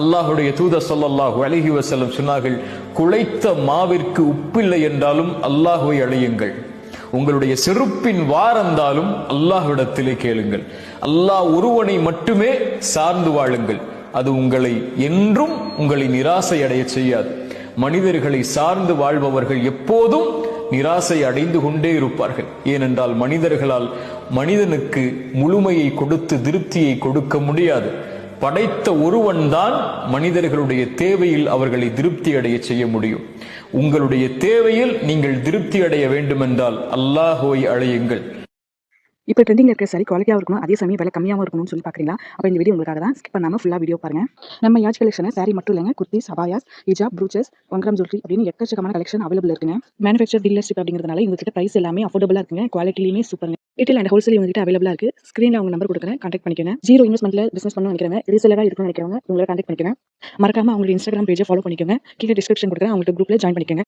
அல்லாஹுடைய தூதர் ஸல்லல்லாஹு அலைஹி வஸல்லம் சொன்னார்கள், குழைத்த மாவிற்கு உப்பில்லை என்றாலும் அல்லாஹுவை அழையுங்கள். உங்களுடைய செருப்பின் வாரந்தாலும் அல்லாஹ்விடத்திலே கேளுங்கள். அல்லாஹ் ஒருவனை மட்டுமே சார்ந்து வாழுங்கள். அது உங்களை நிராசை அடைய செய்யாது. மனிதர்களை சார்ந்து வாழ்பவர்கள் எப்போதும் நிராசை அடைந்து கொண்டே இருப்பார்கள். ஏனென்றால் மனிதர்களால் மனிதனுக்கு முழுமையை கொடுத்து திருப்தியை கொடுக்க முடியாது. படைத்த ஒருவன் தான் மனிதர்களுடைய தேவையில் அவர்களை திருப்தி அடைய செய்ய முடியும். உங்களுடைய தேவையில் நீங்கள் திருப்தி அடைய வேண்டுமென்றால் அல்லாஹுவை அழையுங்கள். இப்போ ட்ரெண்டிங் இருக்கிற சாரி குவாலிட்டியாக இருக்கணும், அதே சமயம் விலை கம்மியாகவும் இருக்கணும்னு சொல்லி பார்க்குறீங்களா? அப்போ இந்த வீடியோ உங்களுக்காக தான். ஸ்கிப் பண்ணாமல் ஃபுல்லாக வீடியோ பாருங்கள். நம்ம யாஜ் கலெக்ஷனை சாரி மட்டும் இல்லைங்க, குர்த்திஸ், ஹபாயாஸ், ஹிஜாப், ப்ரூச்சஸ், 1 கிராம் ஜுவல்லரி அப்படின்னு எக்கச்சக்கமான கலெக்ஷன் அவைலபிள் இருக்குங்க. மேனுஃபேக்சர் டீலர்ஷிப் அப்படிங்கிறதுனால இவங்ககிட்ட ப்ரைஸ் எல்லாமே அஃபோர்டபுளாக இருக்குங்க. குவாலிட்டிலையுமே சூப்பருங்க. ரீட்டைல் அண்ட் ஹோல்சேல் இவங்ககிட்ட அவைலபிளாக இருக்குது. ஸ்க்ரீனில் அவங்க நம்பர் கொடுக்குறேன், கான்டாக்ட் பண்ணிக்கோங்க. 0 இன்வெஸ்ட்மெண்ட்டில் பிஸ்னஸ் பண்ணணும் நினைக்கிறவங்க, ரீசெல்லராக இருக்கணும்னு நினைக்கிறவங்க உங்களை கான்டாக்ட் பண்ணிக்கோங்க. மறக்காம அவங்களுடைய இன்ஸ்டாகிராம் பேஜை ஃபாலோ பண்ணிக்கோங்க. கீழே டிஸ்கிரிப்ஷன் கொடுக்குறேன், அவங்களுக்கு குரூப்பில் ஜாயின் பண்ணிக்கோங்க.